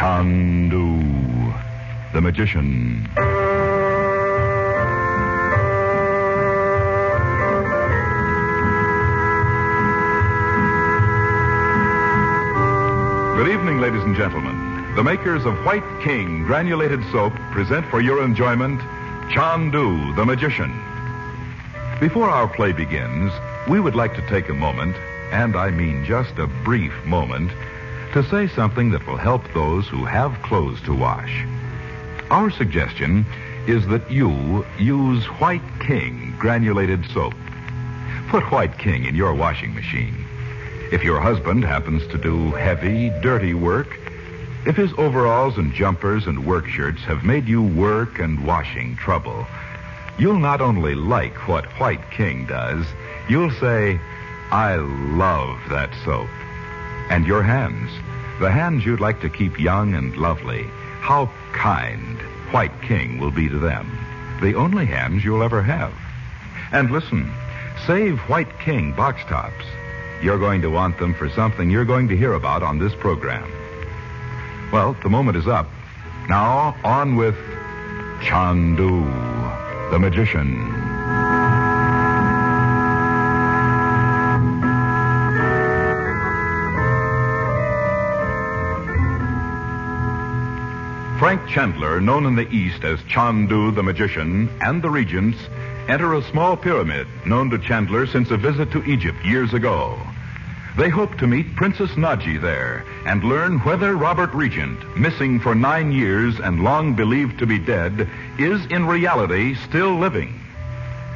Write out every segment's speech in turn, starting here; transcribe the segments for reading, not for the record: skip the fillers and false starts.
Chandu the Magician. Good evening, ladies and gentlemen. The makers of White King granulated soap present for your enjoyment Chandu the Magician. Before our play begins, we would like to take a moment, and I mean just a brief moment, to say something that will help those who have clothes to wash. Our suggestion is that you use White King granulated soap. Put White King in your washing machine. If your husband happens to do heavy, dirty work, if his overalls and jumpers and work shirts have made you work and washing trouble, you'll not only like what White King does, you'll say, I love that soap. And your hands, the hands you'd like to keep young and lovely, how kind White King will be to them. The only hands you'll ever have. And listen, save White King box tops. You're going to want them for something you're going to hear about on this program. Well, the moment is up. Now, on with Chandu the Magician. Frank Chandler, known in the East as Chandu the Magician, and the regents enter a small pyramid known to Chandler since a visit to Egypt years ago. They hope to meet Princess Naji there and learn whether Robert Regent, missing for 9 years and long believed to be dead, is in reality still living.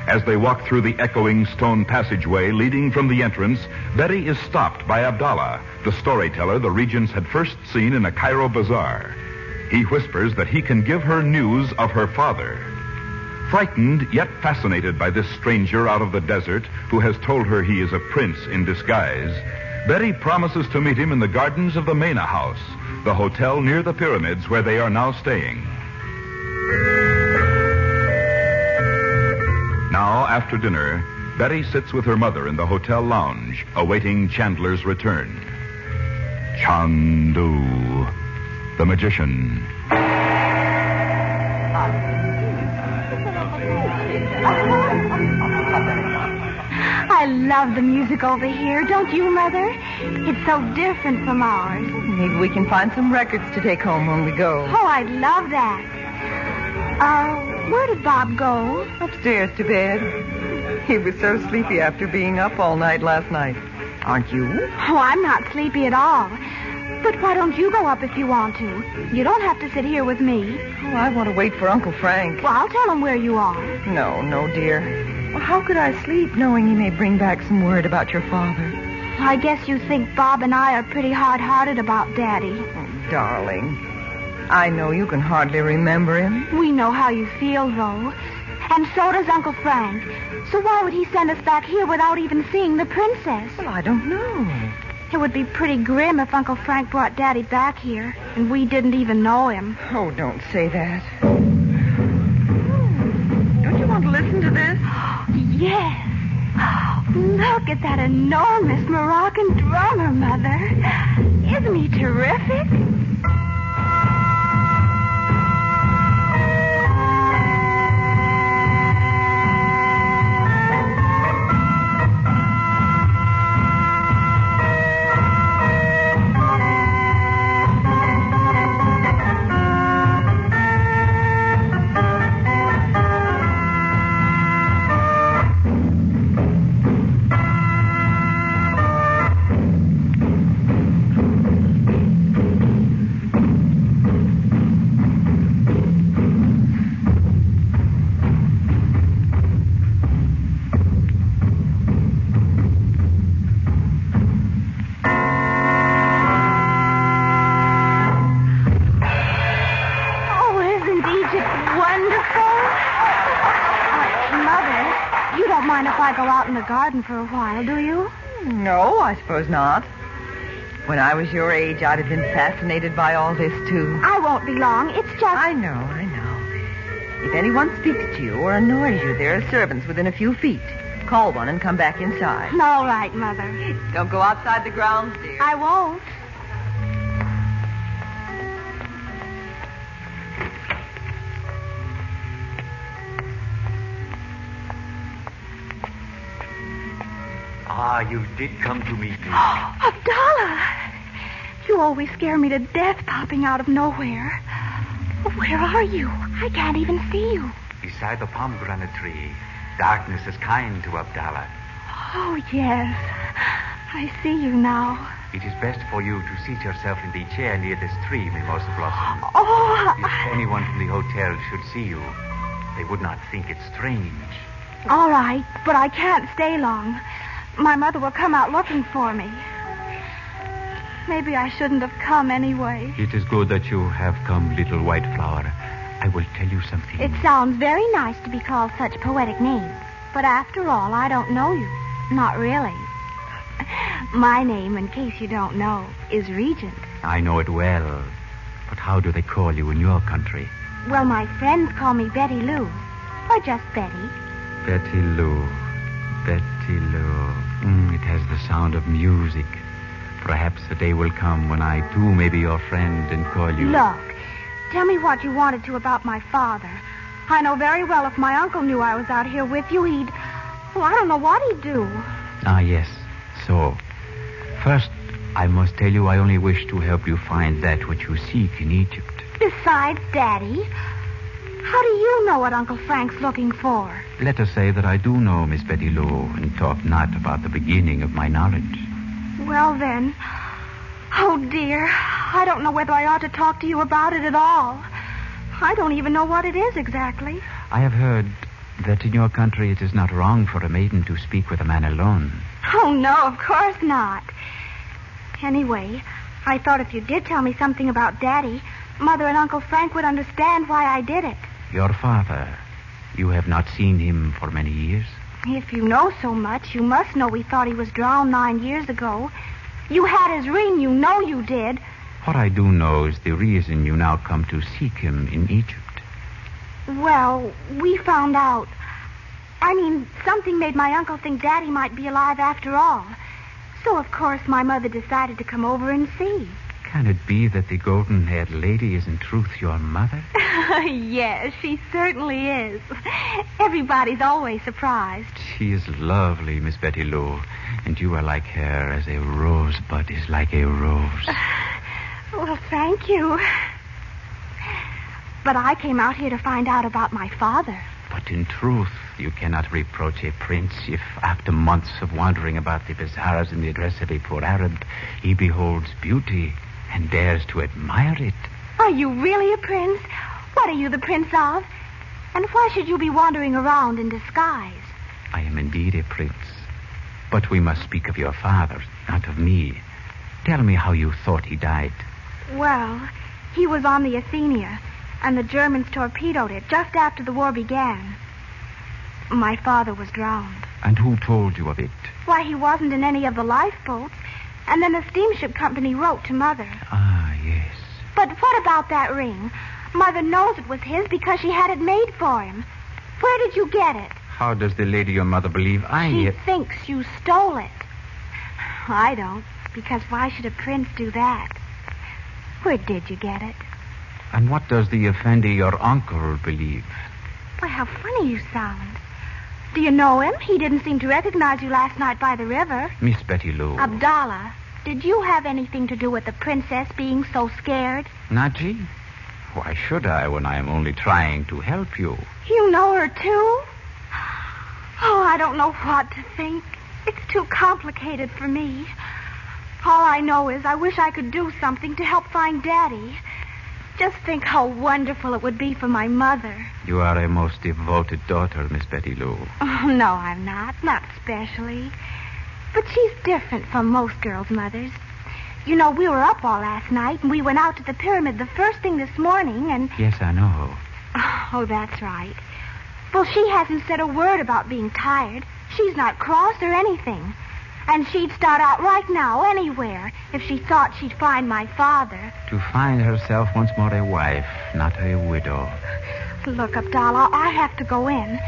As they walk through the echoing stone passageway leading from the entrance, Betty is stopped by Abdullah, the storyteller the regents had first seen in a Cairo bazaar. He whispers that he can give her news of her father. Frightened, yet fascinated by this stranger out of the desert who has told her he is a prince in disguise, Betty promises to meet him in the gardens of the Mena House, the hotel near the pyramids where they are now staying. Now, after dinner, Betty sits with her mother in the hotel lounge, awaiting Chandler's return. Chandu the Magician. I love the music over here, don't you, Mother? It's so different from ours. Maybe we can find some records to take home when we go. Oh, I'd love that. Where did Bob go? Upstairs to bed. He was so sleepy after being up all night last night. Aren't you? Oh, I'm not sleepy at all. But why don't you go up if you want to? You don't have to sit here with me. Oh, I want to wait for Uncle Frank. Well, I'll tell him where you are. No, dear. Well, how could I sleep knowing he may bring back some word about your father? I guess you think Bob and I are pretty hard-hearted about Daddy. Oh, darling. I know you can hardly remember him. We know how you feel, though. And so does Uncle Frank. So why would he send us back here without even seeing the princess? Well, I don't know. It would be pretty grim if Uncle Frank brought Daddy back here, and we didn't even know him. Oh, don't say that. Don't you want to listen to this? Yes. Look at that enormous Moroccan drummer, Mother. Isn't he terrific? Go out in the garden for a while, do you? No, I suppose not. When I was your age, I'd have been fascinated by all this, too. I won't be long. It's just... I know. If anyone speaks to you or annoys you, there are servants within a few feet. Call one and come back inside. All right, Mother. Don't go outside the grounds, dear. I won't. Ah, you did come to meet me. Abdullah! You always scare me to death popping out of nowhere. Where are you? I can't even see you. Beside the pomegranate tree. Darkness is kind to Abdullah. Oh, yes. I see you now. It is best for you to seat yourself in the chair near this tree, Mimosa Blossom. Oh, If anyone from the hotel should see you, they would not think it strange. all right, but I can't stay long. My mother will come out looking for me. Maybe I shouldn't have come anyway. It is good that you have come, little white flower. I will tell you something. It sounds very nice to be called such poetic names. But after all, I don't know you. Not really. My name, in case you don't know, is Regent. I know it well. But how do they call you in your country? Well, my friends call me Betty Lou. Or just Betty. Betty Lou. Betty Lou. It has the sound of music. Perhaps a day will come when I, too, may be your friend and call you... Look, tell me what you wanted to about my father. I know very well if my uncle knew I was out here with you, he'd... Well, I don't know what he'd do. Ah, yes. So, first, I must tell you I only wish to help you find that which you seek in Egypt. Besides, Daddy, how do you know what Uncle Frank's looking for? Let us say that I do know, Miss Betty Lou, and talk not about the beginning of my knowledge. Well, then... Oh, dear. I don't know whether I ought to talk to you about it at all. I don't even know what it is exactly. I have heard that in your country it is not wrong for a maiden to speak with a man alone. Oh, no, of course not. Anyway, I thought if you did tell me something about Daddy, Mother and Uncle Frank would understand why I did it. Your father, you have not seen him for many years? If you know so much, you must know we thought he was drowned 9 years ago. You had his ring, you know you did. What I do know is the reason you now come to seek him in Egypt. Well, we found out. I mean, something made my uncle think Daddy might be alive after all. So, of course, my mother decided to come over and see. Can it be that the golden-haired lady is in truth your mother? Yes, she certainly is. Everybody's always surprised. She is lovely, Miss Betty Lou. And you are like her as a rosebud is like a rose. Well, thank you. But I came out here to find out about my father. But in truth, you cannot reproach a prince if, after months of wandering about the bazaars in the dress of a poor Arab, he beholds beauty and dares to admire it. Are you really a prince? What are you the prince of? And why should you be wandering around in disguise? I am indeed a prince. But we must speak of your father, not of me. Tell me how you thought he died. Well, he was on the Athenia, and the Germans torpedoed it just after the war began. My father was drowned. And who told you of it? Why, he wasn't in any of the lifeboats. And then the steamship company wrote to Mother. Ah, yes. But what about that ring? Mother knows it was his because she had it made for him. Where did you get it? How does the lady your mother believe She thinks you stole it. I don't, because why should a prince do that? Where did you get it? And what does the Effendi, your uncle, believe? Why, how funny you sound. Do you know him? He didn't seem to recognize you last night by the river. Miss Betty Lou. Abdullah, did you have anything to do with the princess being so scared? Naji? Why should I when I am only trying to help you? You know her, too? Oh, I don't know what to think. It's too complicated for me. All I know is I wish I could do something to help find Daddy. Just think how wonderful it would be for my mother. You are a most devoted daughter, Miss Betty Lou. Oh, no, I'm not. Not especially. But she's different from most girls' mothers. You know, we were up all last night, and we went out to the pyramid the first thing this morning, and... Yes, I know. Oh, that's right. Well, she hasn't said a word about being tired. She's not cross or anything. And she'd start out right now anywhere if she thought she'd find my father. To find herself once more a wife, not a widow. Look, Abdullah, I have to go in.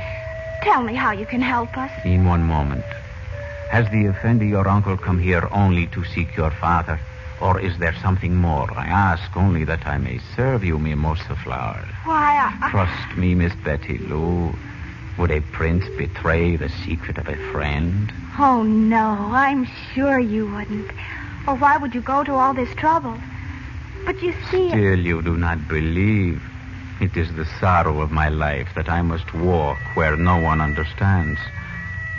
Tell me how you can help us. In one moment. Has the Effendi, your uncle, come here only to seek your father? Or is there something more? I ask only that I may serve you, Mimosa Flower. Why, Trust me, Miss Betty Lou. Would a prince betray the secret of a friend? Oh, no, I'm sure you wouldn't. Or why would you go to all this trouble? But you see... Still, you do not believe. It is the sorrow of my life that I must walk where no one understands.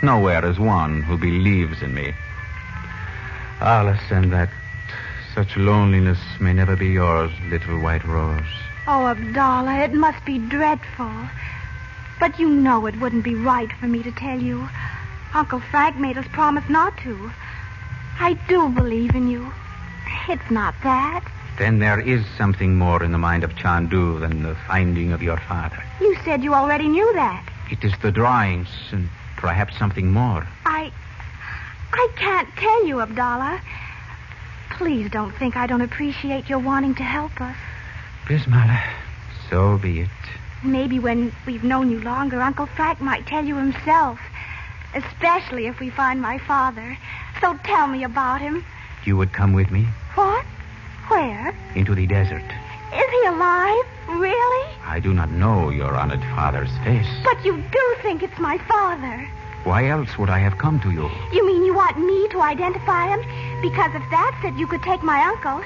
Nowhere is one who believes in me. Alice, and that such loneliness may never be yours, little white rose. Oh, Abdullah, it must be dreadful. But you know it wouldn't be right for me to tell you. Uncle Frank made us promise not to. I do believe in you. It's not that. Then there is something more in the mind of Chandu than the finding of your father. You said you already knew that. It is the drawings and perhaps something more. I can't tell you, Abdullah. Please don't think I don't appreciate your wanting to help us. Bismillah, so be it. Maybe when we've known you longer, Uncle Frank might tell you himself. Especially if we find my father. So tell me about him. You would come with me? What? Where? Into the desert. Is he alive? Really? I do not know your honored father's face. But you do think it's my father. Why else would I have come to you? You mean you want me to identify him? Because if that's it, you could take my uncle.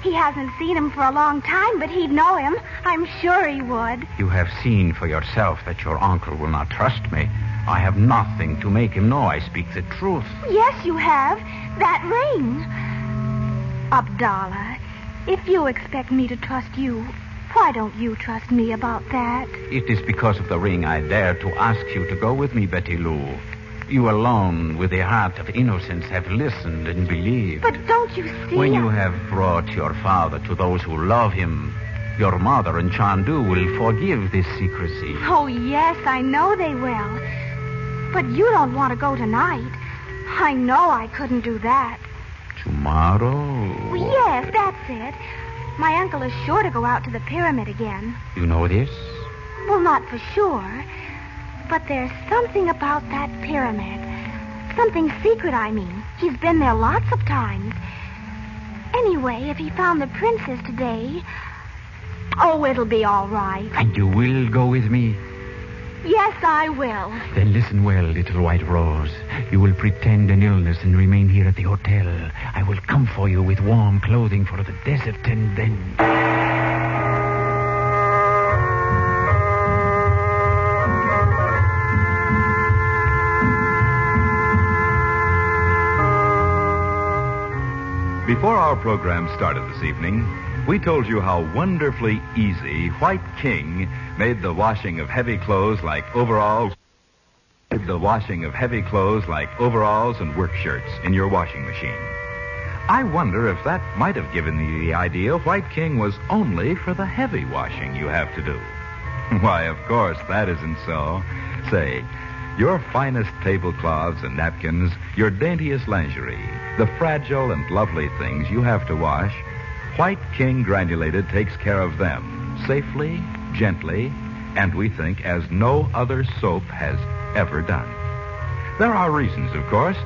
He hasn't seen him for a long time, but he'd know him. I'm sure he would. You have seen for yourself that your uncle will not trust me. I have nothing to make him know I speak the truth. Yes, you have. That ring. Abdullah, if you expect me to trust you, why don't you trust me about that? It is because of the ring I dare to ask you to go with me, Betty Lou. You alone, with a heart of innocence, have listened and believed. But don't you see... When you have brought your father to those who love him, your mother and Chandu will forgive this secrecy. Oh, yes, I know they will. But you don't want to go tonight. I know I couldn't do that. Tomorrow? Yes, that's it. My uncle is sure to go out to the pyramid again. You know this? Well, not for sure. But there's something about that pyramid. Something secret, I mean. He's been there lots of times. Anyway, if he found the princess today... Oh, it'll be all right. And you will go with me? Yes, I will. Then listen well, little white rose. You will pretend an illness and remain here at the hotel. I will come for you with warm clothing for the desert, and then... Before our program started this evening, we told you how wonderfully easy White King made the washing of heavy clothes like overalls and work shirts in your washing machine. I wonder if that might have given you the idea White King was only for the heavy washing you have to do. Why, of course, that isn't so. Say, your finest tablecloths and napkins, your daintiest lingerie, the fragile and lovely things you have to wash, White King Granulated takes care of them safely, gently, and we think as no other soap has ever done. There are reasons, of course,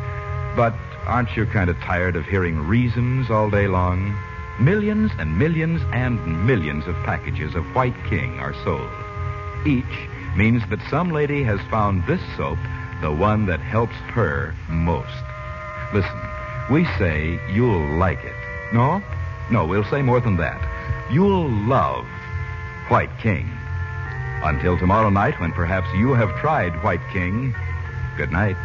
but aren't you kind of tired of hearing reasons all day long? Millions and millions and millions of packages of White King are sold. Each means that some lady has found this soap the one that helps her most. Listen, we say you'll like it. No, we'll say more than that. You'll love White King. Until tomorrow night, when perhaps you have tried White King, good night.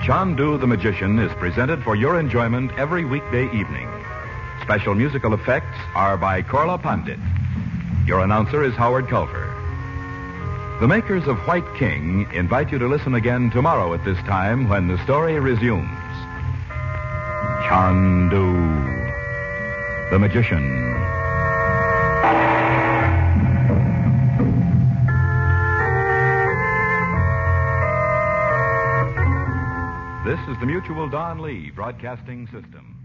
Chandu the Magician is presented for your enjoyment every weekday evening. Special musical effects are by Korla Pandit. Your announcer is Howard Culver. The makers of White King invite you to listen again tomorrow at this time when the story resumes. Chandu the Magician. This is the Mutual Don Lee Broadcasting System.